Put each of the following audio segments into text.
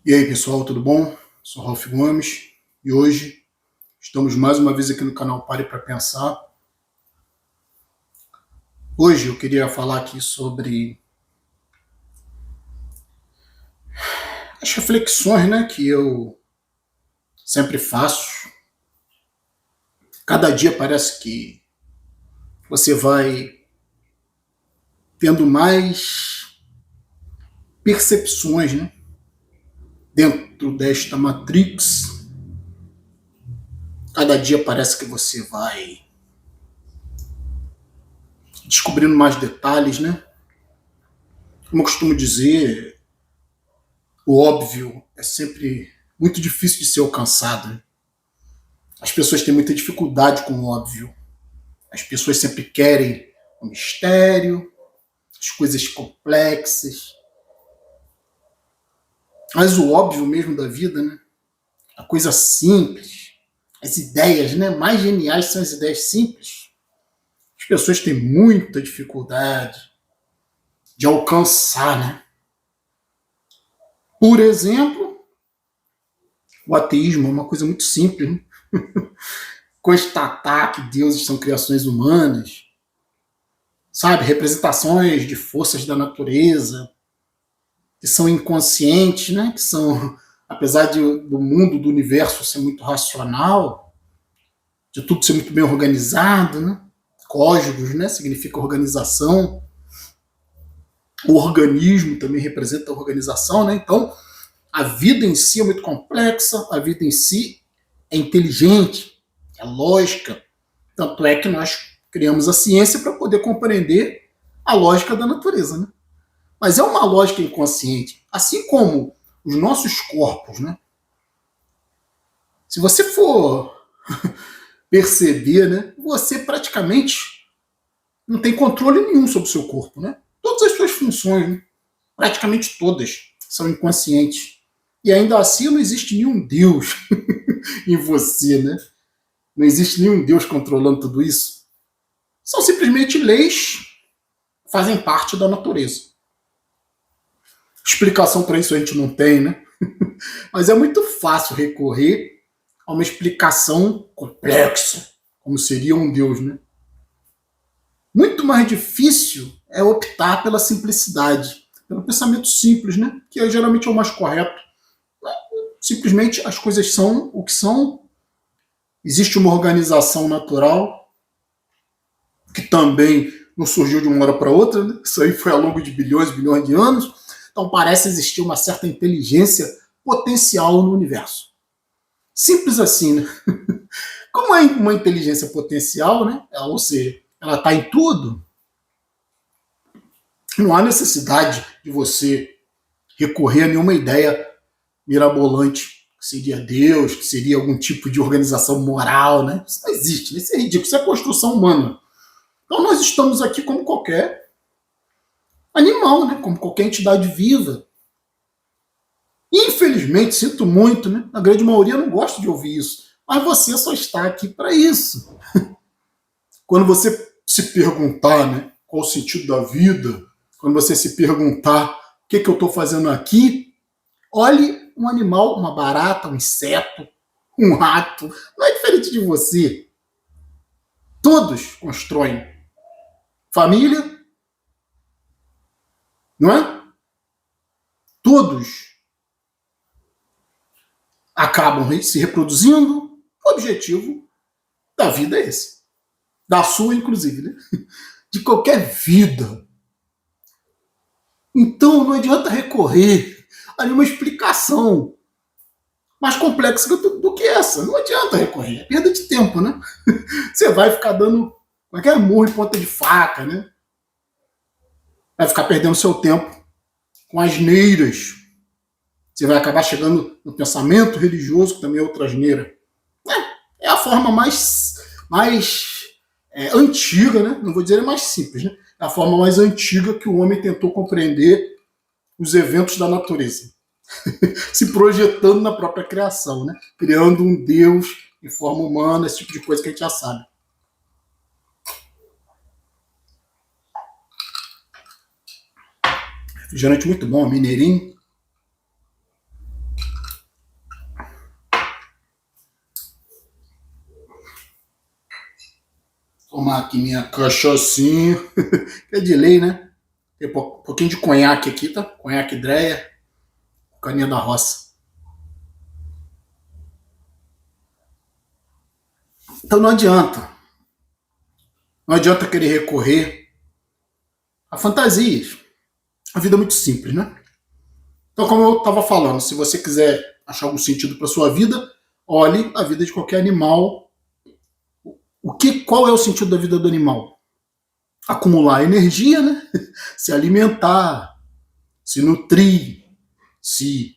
E aí, pessoal, tudo bom? Sou Ralf Gomes e hoje estamos mais uma vez aqui no canal Pare para Pensar. Hoje eu queria falar aqui sobre as reflexões, que eu sempre faço. Cada dia parece que você vai tendo mais percepções, dentro desta Matrix. Cada dia parece que você vai descobrindo mais detalhes, Como eu costumo dizer, o óbvio é sempre muito difícil de ser alcançado. As pessoas têm muita dificuldade com o óbvio. As pessoas sempre querem o mistério, as coisas complexas. Mas o óbvio mesmo da vida, a coisa simples, as ideias, mais geniais são as ideias simples. As pessoas têm muita dificuldade de alcançar, Por exemplo, o ateísmo é uma coisa muito simples, Constatar que deuses são criações humanas, sabe? Representações de forças da natureza, que são inconscientes, Que são, apesar do mundo, do universo ser muito racional, de tudo ser muito bem organizado, Códigos, significa organização. O organismo também representa a organização, Então, a vida em si é muito complexa, a vida em si é inteligente, é lógica. Tanto é que nós criamos a ciência para poder compreender a lógica da natureza, Mas é uma lógica inconsciente. Assim como os nossos corpos, Se você for perceber, você praticamente não tem controle nenhum sobre o seu corpo, Todas as suas funções, praticamente todas, são inconscientes. E ainda assim não existe nenhum Deus em você, Não existe nenhum Deus controlando tudo isso. São simplesmente leis que fazem parte da natureza. Explicação para isso a gente não tem, Mas é muito fácil recorrer a uma explicação complexa, como seria um Deus, Muito mais difícil é optar pela simplicidade, pelo pensamento simples, Que geralmente é o mais correto. Simplesmente as coisas são o que são. Existe uma organização natural que também não surgiu de uma hora para outra, Isso aí foi ao longo de bilhões e bilhões de anos. Então parece existir uma certa inteligência potencial no universo. Simples assim, Como é uma inteligência potencial, ou seja, ela está em tudo, não há necessidade de você recorrer a nenhuma ideia mirabolante, que seria Deus, que seria algum tipo de organização moral, Isso não existe, isso é ridículo, isso é construção humana. Então nós estamos aqui como qualquer animal, Como qualquer entidade viva. Infelizmente, sinto muito, a grande maioria não gosta de ouvir isso, mas você só está aqui para isso. Quando você se perguntar, qual o sentido da vida, quando você se perguntar o que eu estou fazendo aqui, olhe um animal, uma barata, um inseto, um rato, não é diferente de você. Todos constroem família, não é? Todos acabam se reproduzindo. O objetivo da vida é esse. Da sua, inclusive, De qualquer vida. Então não adianta recorrer a nenhuma explicação mais complexa do que essa. Não adianta recorrer. É perda de tempo, Você vai ficar dando qualquer murro em ponta de faca, Vai ficar perdendo seu tempo com asneiras. Você vai acabar chegando no pensamento religioso, que também é outra asneira. É a forma mais antiga, Não vou dizer mais simples, É a forma mais antiga que o homem tentou compreender os eventos da natureza. Se projetando na própria criação, Criando um Deus em forma humana, esse tipo de coisa que a gente já sabe. Refrigerante muito bom, mineirinho. Tomar aqui minha cachaçinha. É de lei, né? Tem um pouquinho de conhaque aqui, tá? Conhaque Dreia, caninha da roça. Então não adianta. Não adianta querer recorrer a fantasias. A vida é muito simples, né? Então, como eu estava falando, se você quiser achar algum sentido para sua vida, olhe a vida de qualquer animal. Qual é o sentido da vida do animal? Acumular energia, né? Se alimentar, se nutrir, se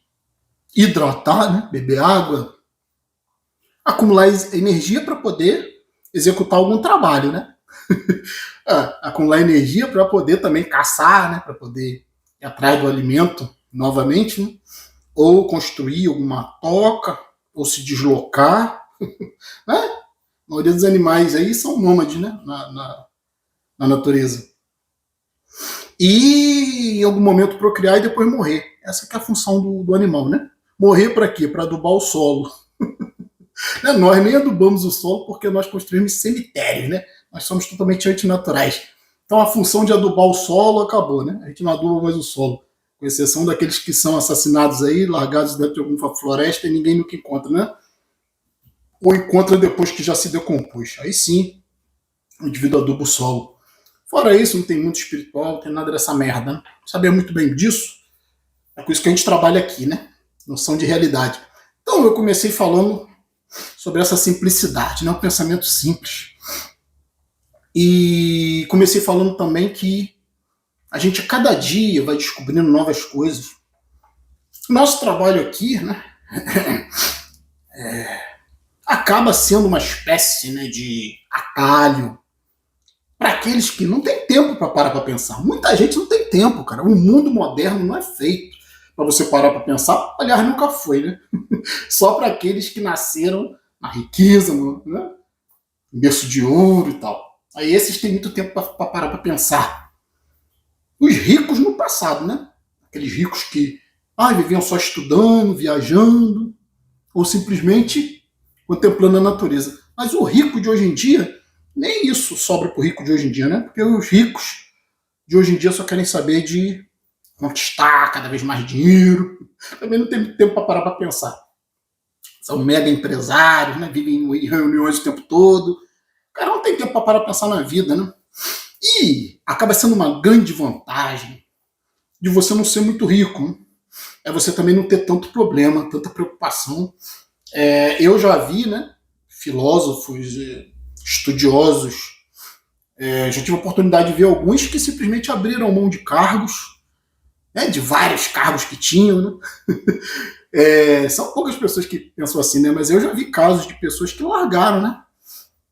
hidratar, né? Beber água, acumular energia para poder executar algum trabalho, né? Acumular energia para poder também caçar, né? Para poder ir atrás do alimento novamente, né? Ou construir alguma toca, ou se deslocar, né? A maioria dos animais aí são nômades, né? Na natureza. E em algum momento procriar e depois morrer. Essa que é a função do animal, né? Morrer para quê? Para adubar o solo. Nós nem adubamos o solo porque nós construímos cemitérios, né? Nós somos totalmente antinaturais. Então a função de adubar o solo acabou, né? A gente não aduba mais o solo. Com exceção daqueles que são assassinados aí, largados dentro de alguma floresta e ninguém nunca encontra, né? Ou encontra depois que já se decompôs. Aí sim, o indivíduo aduba o solo. Fora isso, não tem mundo espiritual, não tem nada dessa merda, né? Saber muito bem disso, é por isso que a gente trabalha aqui, né? Noção de realidade. Então eu comecei falando sobre essa simplicidade, né? Um pensamento simples. E comecei falando também que a gente cada dia vai descobrindo novas coisas. Nosso trabalho aqui, né? Acaba sendo uma espécie, né, de atalho para aqueles que não têm tempo para parar para pensar. Muita gente não tem tempo, cara. O mundo moderno não é feito para você parar para pensar. Aliás, nunca foi, né? Só para aqueles que nasceram na riqueza, né? Berço de ouro e tal. Aí esses têm muito tempo para parar para pensar. Os ricos no passado, né? Aqueles ricos que viviam só estudando, viajando, ou simplesmente contemplando a natureza. Mas o rico de hoje em dia, nem isso sobra para o rico de hoje em dia, né? Porque os ricos de hoje em dia só querem saber de conquistar cada vez mais dinheiro. Também não tem tempo para parar para pensar. São mega empresários, né? Vivem em reuniões o tempo todo. O cara não tem tempo para parar para pensar na vida, né? E acaba sendo uma grande vantagem de você não ser muito rico, né? É você também não ter tanto problema, tanta preocupação. Eu já vi, né, filósofos, estudiosos, já tive a oportunidade de ver alguns que simplesmente abriram mão de cargos, né, de vários cargos que tinham, né? São poucas pessoas que pensam assim, né, mas eu já vi casos de pessoas que largaram, né,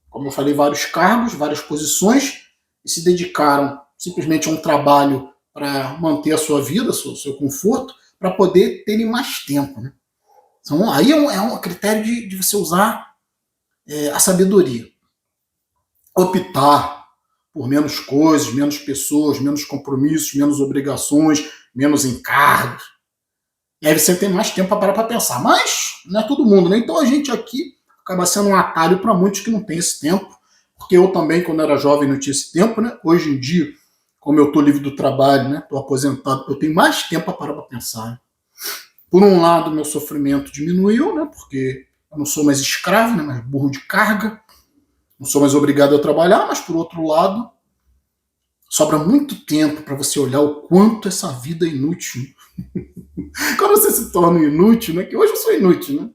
como eu falei, vários cargos, várias posições, e se dedicaram simplesmente a um trabalho para manter a sua vida, o seu conforto, para poder terem mais tempo, né? Então, aí é um critério de você usar a sabedoria. Optar por menos coisas, menos pessoas, menos compromissos, menos obrigações, menos encargos. E aí você tem mais tempo para parar para pensar. Mas não é todo mundo, né? Então a gente aqui acaba sendo um atalho para muitos que não têm esse tempo. Porque eu também, quando era jovem, não tinha esse tempo, né? Hoje em dia, como eu estou livre do trabalho, né? Estou aposentado, eu tenho mais tempo para parar para pensar. Né? Por um lado, meu sofrimento diminuiu, né? Porque eu não sou mais escravo, né? Mais burro de carga. Não sou mais obrigado a trabalhar, mas por outro lado, sobra muito tempo para você olhar o quanto essa vida é inútil. Quando você se torna inútil, né? Que hoje eu sou inútil, né?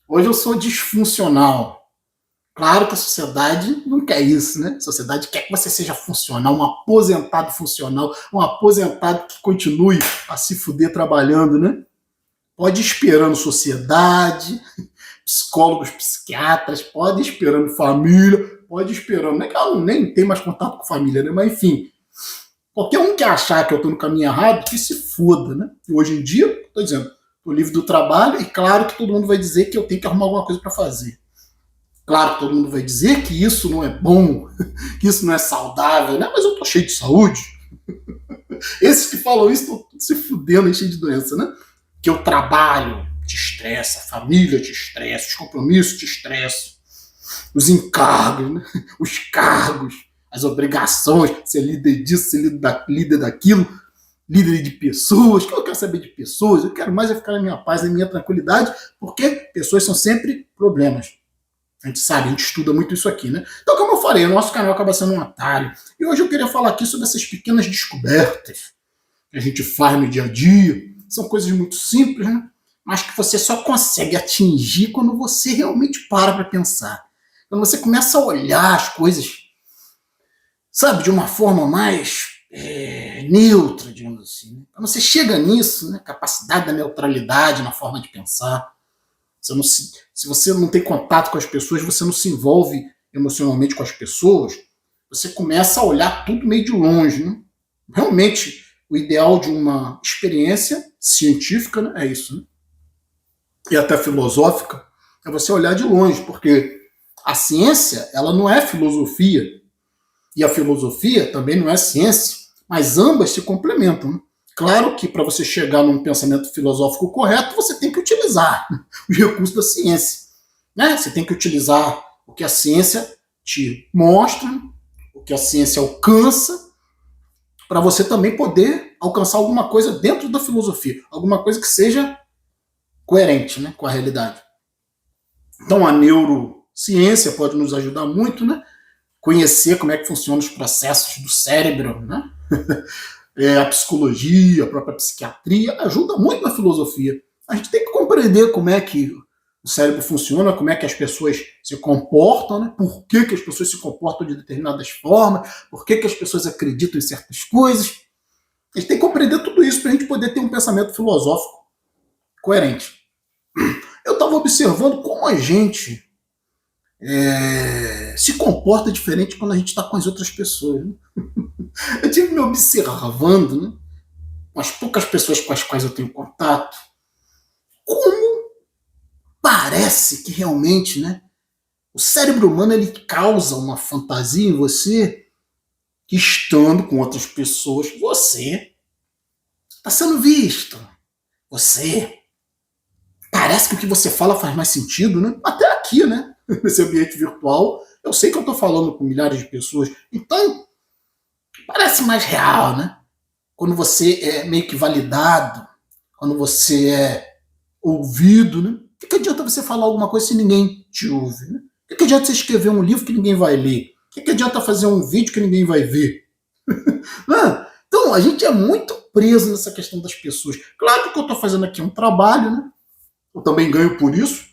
Hoje eu sou disfuncional. Claro que a sociedade não quer isso, né? A sociedade quer que você seja funcional, um aposentado funcional, um aposentado que continue a se fuder trabalhando, né? Pode ir esperando sociedade, psicólogos, psiquiatras, pode ir esperando família, pode ir esperando. Não é que eu nem tenho mais contato com família, né? Mas enfim, qualquer um que achar que eu estou no caminho errado, que se foda, né? E hoje em dia, estou dizendo, estou livre do trabalho e claro que todo mundo vai dizer que eu tenho que arrumar alguma coisa para fazer. Claro que todo mundo vai dizer que isso não é bom, que isso não é saudável, né? Mas eu tô cheio de saúde. Esses que falam isso estão se fudendo, cheio de doença, né? Que o trabalho te estressa, a família te estressa, os compromissos te estressam. os encargos, né? Os cargos, as obrigações, ser líder disso, ser líder daquilo, líder de pessoas, que eu quero saber de pessoas, eu quero mais é ficar na minha paz, na minha tranquilidade, porque pessoas são sempre problemas. A gente sabe, a gente estuda muito isso aqui, né? Então, como eu falei, o nosso canal acaba sendo um atalho. E hoje eu queria falar aqui sobre essas pequenas descobertas que a gente faz no dia a dia. São coisas muito simples, né? Mas que você só consegue atingir quando você realmente para pensar. Quando você começa a olhar as coisas, sabe, de uma forma mais neutra, digamos assim. Né? Quando você chega nisso, né, capacidade da neutralidade na forma de pensar, se você não tem contato com as pessoas, você não se envolve emocionalmente com as pessoas, você começa a olhar tudo meio de longe. Né? Realmente, o ideal de uma experiência científica, né, é isso, né? E até filosófica, é você olhar de longe, porque a ciência, ela não é filosofia, e a filosofia também não é ciência, mas ambas se complementam. Né? Claro que para você chegar num pensamento filosófico correto, você tem que utilizar os recursos da ciência. Né? Você tem que utilizar o que a ciência te mostra, o que a ciência alcança, para você também poder alcançar alguma coisa dentro da filosofia, alguma coisa que seja coerente, né, com a realidade. Então a neurociência pode nos ajudar muito, né? Conhecer como é que funcionam os processos do cérebro, né? A psicologia, a própria psiquiatria, ajuda muito na filosofia. A gente tem que compreender como é que o cérebro funciona, como é que as pessoas se comportam, né? Por que as pessoas se comportam de determinadas formas, por que as pessoas acreditam em certas coisas. A gente tem que compreender tudo isso para a gente poder ter um pensamento filosófico coerente. Eu estava observando como a gente se comporta diferente quando a gente está com as outras pessoas. Né? Eu tive me observando, né, com as poucas pessoas com as quais eu tenho contato, como parece que realmente, né, o cérebro humano ele causa uma fantasia em você que estando com outras pessoas, você está sendo visto. Você parece que o que você fala faz mais sentido, né? Até aqui, né? Nesse ambiente virtual, eu sei que eu estou falando com milhares de pessoas, então parece mais real, né? Quando você é meio que validado, quando você é ouvido, né? O que adianta você falar alguma coisa se ninguém te ouve? Né? O que adianta você escrever um livro que ninguém vai ler? O que adianta fazer um vídeo que ninguém vai ver? Então, a gente é muito preso nessa questão das pessoas. Claro que o que eu estou fazendo aqui é um trabalho, né? Eu também ganho por isso,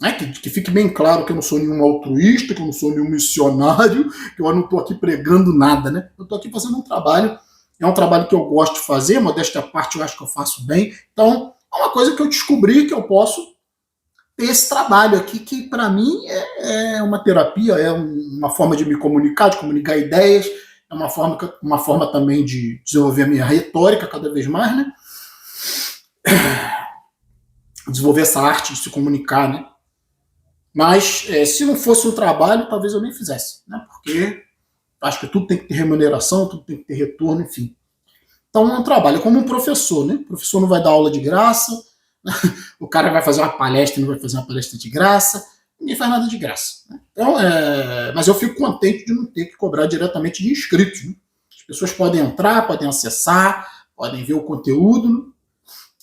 né? Que fique bem claro que eu não sou nenhum altruísta, que eu não sou nenhum missionário, que eu não estou aqui pregando nada, né? Eu estou aqui fazendo um trabalho, é um trabalho que eu gosto de fazer, modéstia à parte eu acho que eu faço bem, então é uma coisa que eu descobri que eu posso ter esse trabalho aqui, que para mim é uma terapia, é uma forma de me comunicar, de comunicar ideias, é uma forma também de desenvolver a minha retórica cada vez mais, né? Desenvolver essa arte de se comunicar, né? Mas se não fosse um trabalho, talvez eu nem fizesse, né? Porque acho que tudo tem que ter remuneração, tudo tem que ter retorno, enfim. Então é um trabalho, é como um professor, né? O professor não vai dar aula de graça, né? O cara vai fazer uma palestra, não vai fazer uma palestra de graça, ninguém faz nada de graça. Né? Então, mas eu fico contente de não ter que cobrar diretamente de inscritos. Né? As pessoas podem entrar, podem acessar, podem ver o conteúdo, né?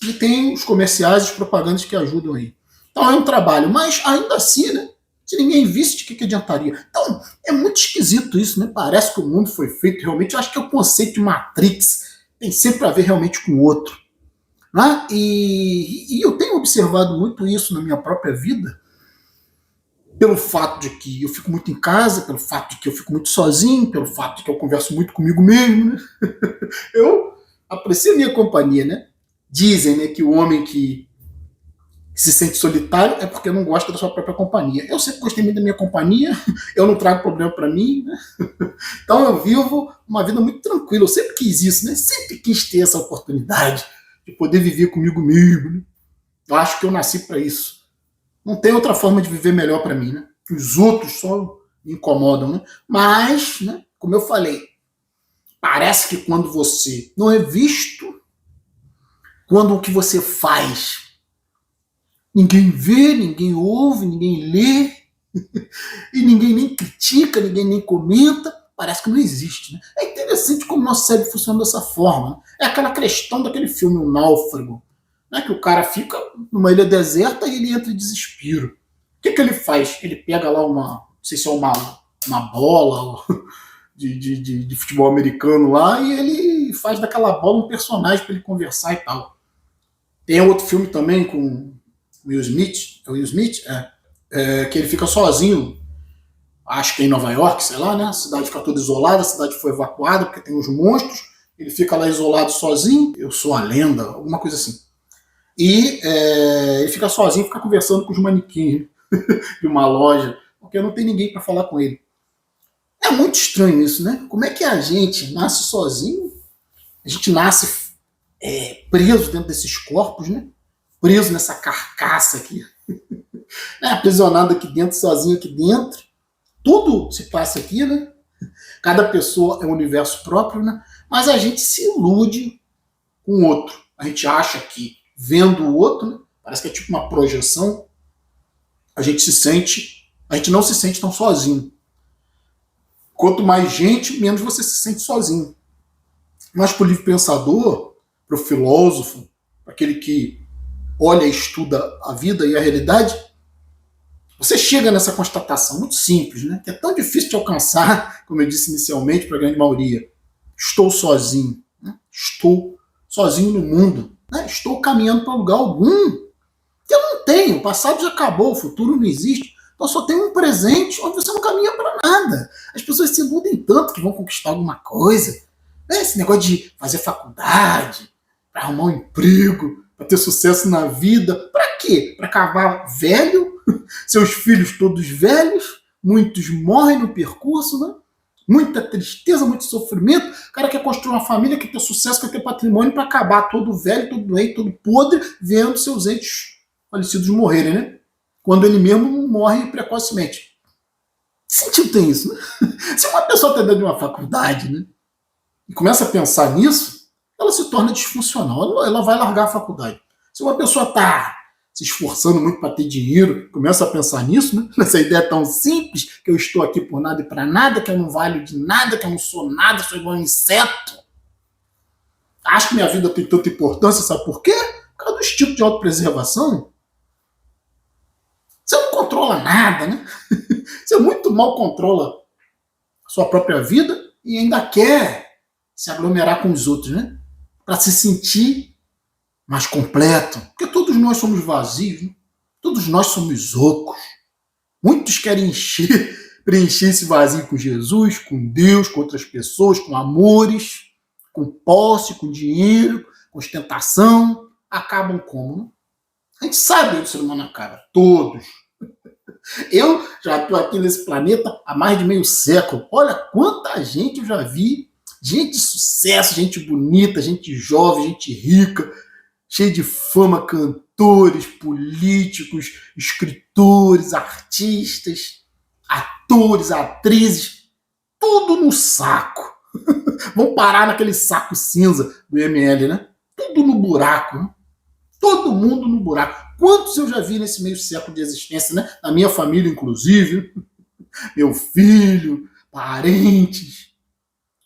E tem os comerciais, as propagandas que ajudam aí. Então é um trabalho, mas ainda assim, né? Se ninguém visse, de que adiantaria? Então, é muito esquisito isso, né? Parece que o mundo foi feito realmente. Eu acho que é o conceito de Matrix, tem sempre a ver realmente com o outro. Né? E eu tenho observado muito isso na minha própria vida, pelo fato de que eu fico muito em casa, pelo fato de que eu fico muito sozinho, pelo fato de que eu converso muito comigo mesmo. Né? Eu aprecio a minha companhia, né? Dizem, né, que o homem que se sente solitário é porque não gosta da sua própria companhia. Eu sempre gostei muito da minha companhia, eu não trago problema para mim, né? Então eu vivo uma vida muito tranquila. Eu sempre quis isso, né? Sempre quis ter essa oportunidade de poder viver comigo mesmo. Né? Eu acho que eu nasci para isso. Não tem outra forma de viver melhor para mim, né? Os outros só me incomodam, né? Mas, né, como eu falei, parece que quando você não é visto, quando o que você faz ninguém vê, ninguém ouve, ninguém lê, E ninguém nem critica, ninguém nem comenta, parece que não existe. Né? É interessante como o nosso cérebro funciona dessa forma. Né? É aquela questão daquele filme O Náufrago, né? Que o cara fica numa ilha deserta e ele entra em desespero. O que ele faz? Ele pega lá não sei se é uma bola de futebol americano lá e ele faz daquela bola um personagem para ele conversar e tal. Tem outro filme também com Will Smith, é o Will Smith? Que ele fica sozinho, acho que é em Nova York, sei lá, né? A cidade fica toda isolada, a cidade foi evacuada porque tem uns monstros, ele fica lá isolado sozinho, eu sou a lenda, alguma coisa assim. E ele fica sozinho, fica conversando com os manequins de uma loja, porque não tem ninguém para falar com ele. É muito estranho isso, né? Como é que a gente nasce sozinho, a gente nasce preso dentro desses corpos, né? Preso nessa carcaça aqui, aprisionado aqui dentro, sozinho aqui dentro. Tudo se passa aqui, né? Cada pessoa é um universo próprio, né? Mas a gente se ilude com o outro. A gente acha que vendo o outro, né? Parece que é tipo uma projeção. A gente não se sente tão sozinho. Quanto mais gente, menos você se sente sozinho. Mas para o livre pensador, para o filósofo, para aquele que olha e estuda a vida e a realidade, você chega nessa constatação muito simples, né? Que é tão difícil de alcançar, como eu disse inicialmente para a grande maioria. Estou sozinho. Né? Estou sozinho no mundo. Né? Estou caminhando para lugar algum. Que eu não tenho. O passado já acabou, o futuro não existe. Então só tem um presente onde você não caminha para nada. As pessoas se iludem tanto que vão conquistar alguma coisa. Né? Esse negócio de fazer faculdade, para arrumar um emprego, para ter sucesso na vida. Para quê? Para acabar velho, seus filhos todos velhos, muitos morrem no percurso, né? Muita tristeza, muito sofrimento. O cara quer construir uma família, quer ter sucesso, quer ter patrimônio para acabar todo velho, todo doente, todo podre, vendo seus entes falecidos morrerem, né? Quando ele mesmo morre precocemente. Que sentido tem isso, né? Se uma pessoa está dentro de uma faculdade, né, e começa a pensar nisso, ela se torna disfuncional, ela vai largar a faculdade. Se uma pessoa está se esforçando muito para ter dinheiro, começa a pensar nisso, né? Nessa ideia tão simples, que eu estou aqui por nada e para nada, que eu não valho de nada, que eu não sou nada, sou igual um inseto. Acho que minha vida tem tanta importância, sabe por quê? Por causa do instinto de autopreservação. Você não controla nada, né? Você muito mal controla a sua própria vida e ainda quer se aglomerar com os outros, né? Para se sentir mais completo. Porque todos nós somos vazios, né? Todos nós somos ocos. Muitos querem preencher esse vazio com Jesus, com Deus, com outras pessoas, com amores, com posse, com dinheiro, com ostentação. Acabam como? Né? A gente sabe onde o ser humano acaba. Todos. Eu já estou aqui nesse planeta há mais de meio século. Olha quanta gente eu já vi. Gente de sucesso, gente bonita, gente jovem, gente rica, cheia de fama, cantores, políticos, escritores, artistas, atores, atrizes, tudo no saco. Vão parar naquele saco cinza do ML, né? Tudo no buraco, né? Todo mundo no buraco. Quantos eu já vi nesse meio século de existência, né? Na minha família, inclusive, meu filho, parentes.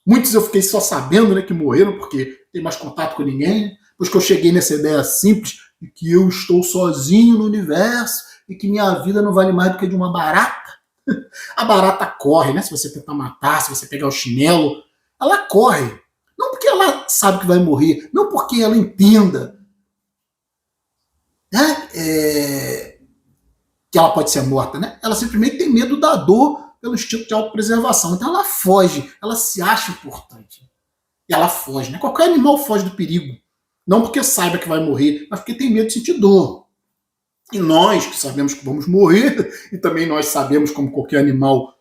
Muitos eu fiquei só sabendo, né, que morreram, porque não tem mais contato com ninguém. Depois que eu cheguei nessa ideia simples de que eu estou sozinho no universo e que minha vida não vale mais do que de uma barata. A barata corre, né? Se você tentar matar, se você pegar o chinelo, ela corre. Não porque ela sabe que vai morrer, não porque ela entenda, né, que ela pode ser morta, né? Ela simplesmente tem medo da dor pelo instinto de autopreservação. Então ela foge, ela se acha importante. E ela foge, né? Qualquer animal foge do perigo. Não porque saiba que vai morrer, mas porque tem medo de sentir dor. E nós, que sabemos que vamos morrer, e também nós sabemos, como qualquer animal,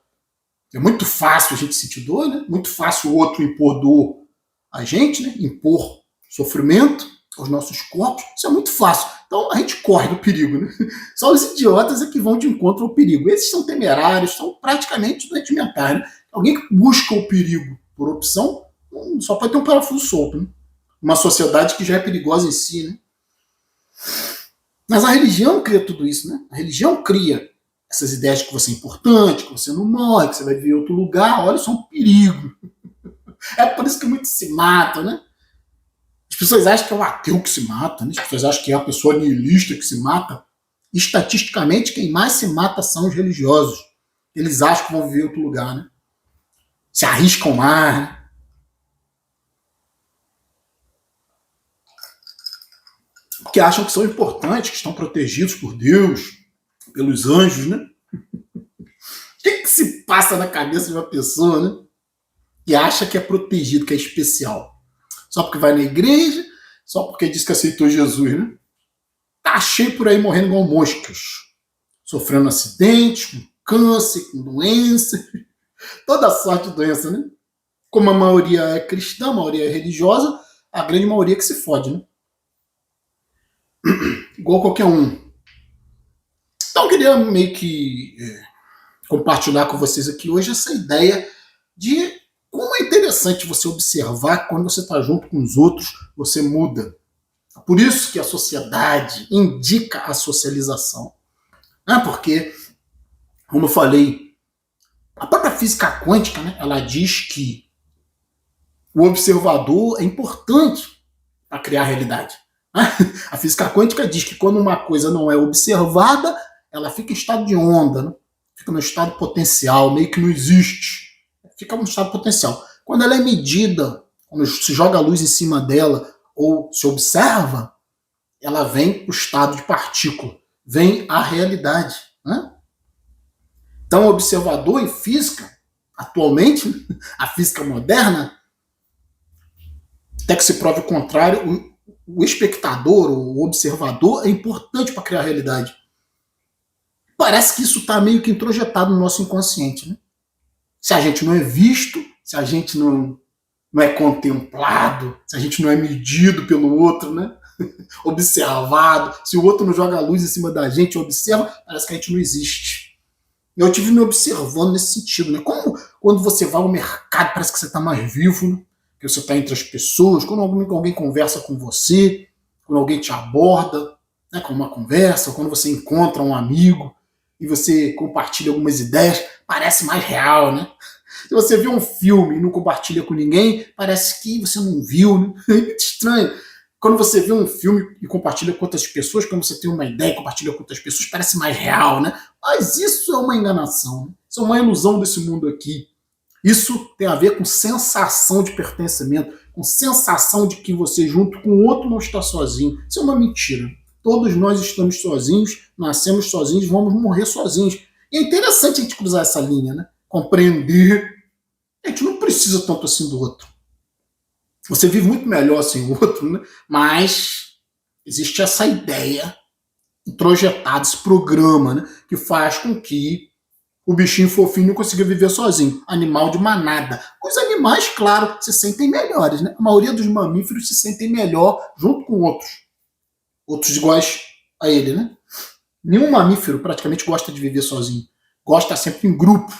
é muito fácil a gente sentir dor, né? Muito fácil o outro impor dor a gente, né? Impor sofrimento aos nossos corpos. Isso é muito fácil. Então a gente corre do perigo, né? Só os idiotas é que vão de encontro ao perigo. Esses são temerários, são praticamente doentes mentais, né? Alguém que busca o perigo por opção só pode ter um parafuso solto, né? Uma sociedade que já é perigosa em si, né? Mas a religião cria tudo isso, né? A religião cria Essas ideias de que você é importante, que você não morre, que você vai viver em outro lugar, olha, isso é um perigo. É por isso que muitos se matam, né? As pessoas acham que é o ateu que se mata, né? As pessoas acham que é a pessoa niilista que se mata. Estatisticamente, quem mais se mata são os religiosos. Eles acham que vão viver em outro lugar, né? Se arriscam mais, né? Porque acham que são importantes, que estão protegidos por Deus, pelos anjos, né? O que se passa na cabeça de uma pessoa, né? Que acha que é protegido, que é especial. Só porque vai na igreja, só porque diz que aceitou Jesus, né? Tá cheio por aí morrendo igual moscas. Sofrendo acidentes, com câncer, com doença. Toda sorte de doença, né? Como a maioria é cristã, a maioria é religiosa, a grande maioria que se fode, né? Igual qualquer um. Então eu queria meio que compartilhar com vocês aqui hoje essa ideia de como é interessante você observar que quando você está junto com os outros, você muda. Por isso que a sociedade indica a socialização. Porque, como eu falei, a própria física quântica, né, ela diz que o observador é importante para criar a realidade. A física quântica diz que quando uma coisa não é observada, ela fica em estado de onda, né? Fica no estado potencial, meio que não existe. Fica no estado potencial. Quando ela é medida, quando se joga a luz em cima dela ou se observa, ela vem para o estado de partícula, vem a realidade. Né? Então, o observador em física, atualmente, a física moderna, até que se prove o contrário, o espectador, o observador, é importante para criar a realidade. Parece que isso está meio que introjetado no nosso inconsciente. Né? Se a gente não é visto, se a gente não é contemplado, se a gente não é medido pelo outro, né? Observado, se o outro não joga a luz em cima da gente, observa, parece que a gente não existe. Eu tive me observando nesse sentido, né? Como quando você vai ao mercado, parece que você está mais vivo, né? Que você está entre as pessoas, quando alguém conversa com você, quando alguém te aborda, né, com uma conversa, quando você encontra um amigo e você compartilha algumas ideias, parece mais real, né? Se você vê um filme e não compartilha com ninguém, parece que você não viu, né? É muito estranho. Quando você vê um filme e compartilha com outras pessoas, quando você tem uma ideia e compartilha com outras pessoas, parece mais real, né? Mas isso é uma enganação, né? Isso é uma ilusão desse mundo aqui. Isso tem a ver com sensação de pertencimento, com sensação de que você junto com o outro não está sozinho. Isso é uma mentira. Todos nós estamos sozinhos, nascemos sozinhos, vamos morrer sozinhos. E é interessante a gente cruzar essa linha, né? Compreender. A gente não precisa tanto assim do outro. Você vive muito melhor sem o outro, né? Mas existe essa ideia introjetada, esse programa, né? Que faz com que o bichinho fofinho não consiga viver sozinho. Animal de manada. Os animais, claro, se sentem melhores, né? A maioria dos mamíferos se sentem melhor junto com outros. Outros iguais a ele, né? Nenhum mamífero praticamente gosta de viver sozinho. Gosta sempre em grupo.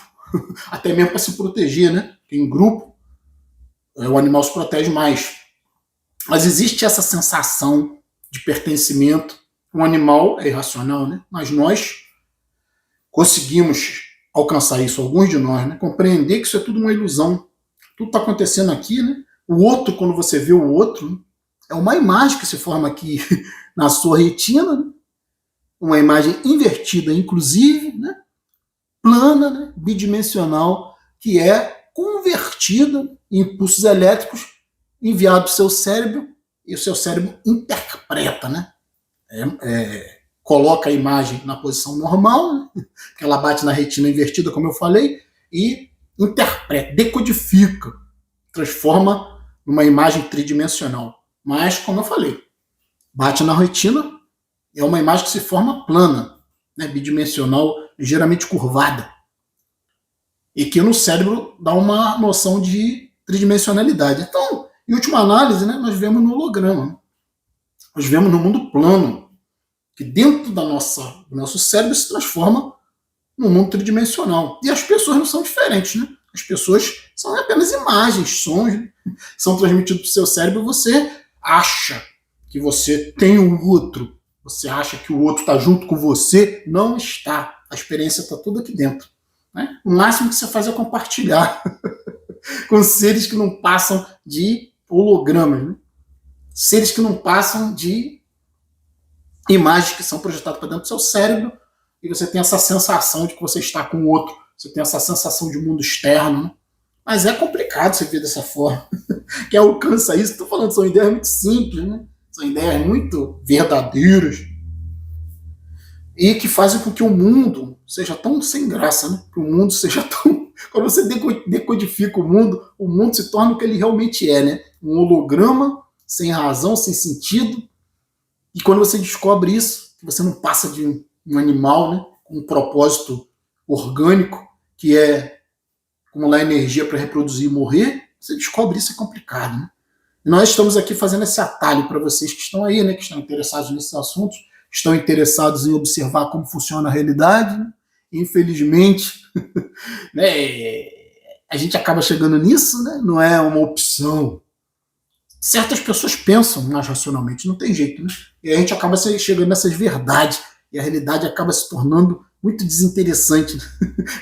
Até mesmo para se proteger, né? Em grupo, o animal se protege mais. Mas existe essa sensação de pertencimento. Um animal é irracional, né? Mas nós conseguimos alcançar isso, alguns de nós, né? Compreender que isso é tudo uma ilusão. Tudo está acontecendo aqui, né? O outro, quando você vê o outro, né? É uma imagem que se forma aqui na sua retina, né? Uma imagem invertida, inclusive, né? Plana, né? Bidimensional, que é convertida em impulsos elétricos enviados para o seu cérebro, e o seu cérebro interpreta, né? Coloca a imagem na posição normal, né? Que ela bate na retina invertida, como eu falei, e interpreta, decodifica, transforma numa imagem tridimensional. Mas, como eu falei, bate na retina, é uma imagem que se forma plana, né? Bidimensional, ligeiramente curvada. E que no cérebro dá uma noção de tridimensionalidade. Então, em última análise, né, nós vemos no holograma. Né? Nós vemos no mundo plano, que dentro do nosso cérebro se transforma num mundo tridimensional. E as pessoas não são diferentes, né? As pessoas são apenas imagens, sons, né? São transmitidos para o seu cérebro e você acha que você tem o outro. Você acha que o outro está junto com você. Não está. A experiência está tudo aqui dentro. Né? O máximo que você faz é compartilhar com seres que não passam de hologramas, né? Seres que não passam de imagens que são projetadas para dentro do seu cérebro, e você tem essa sensação de que você está com o outro, você tem essa sensação de mundo externo, né? Mas é complicado você ver dessa forma. Quem alcança isso, estou falando, são ideias muito simples, né? São ideias muito verdadeiras e que fazem com que o mundo seja tão sem graça, né? Que o mundo seja tão... Quando você decodifica o mundo se torna o que ele realmente é, né? Um holograma sem razão, sem sentido. E quando você descobre isso, que você não passa de um animal, né? Com um propósito orgânico, que é acumular energia para reproduzir e morrer, você descobre isso, é complicado, né? E nós estamos aqui fazendo esse atalho para vocês que estão aí, né, que estão interessados nesses assuntos, estão interessados em observar como funciona a realidade, né? Infelizmente, né, a gente acaba chegando nisso, né? Não é uma opção. Certas pessoas pensam mais racionalmente, não tem jeito, né? E a gente acaba chegando nessas verdades, e a realidade acaba se tornando muito desinteressante.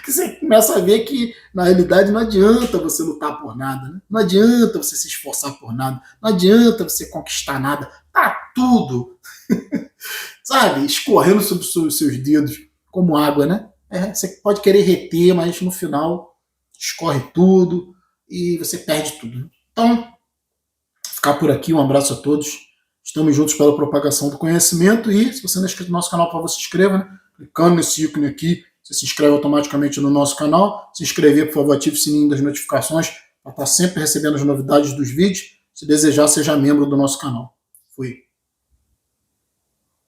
Que você começa a ver que, na realidade, não adianta você lutar por nada, né? Não adianta você se esforçar por nada, não adianta você conquistar nada, tá tudo, sabe, escorrendo sobre os seus dedos, como água, né? Você pode querer reter, mas no final escorre tudo e você perde tudo. Então, ficar por aqui, um abraço a todos. Estamos juntos pela propagação do conhecimento e se você não é inscrito no nosso canal, por favor, se inscreva, né? Clicando nesse ícone aqui, você se inscreve automaticamente no nosso canal. Se inscrever, por favor, ative o sininho das notificações para estar sempre recebendo as novidades dos vídeos. Se desejar, seja membro do nosso canal. Fui.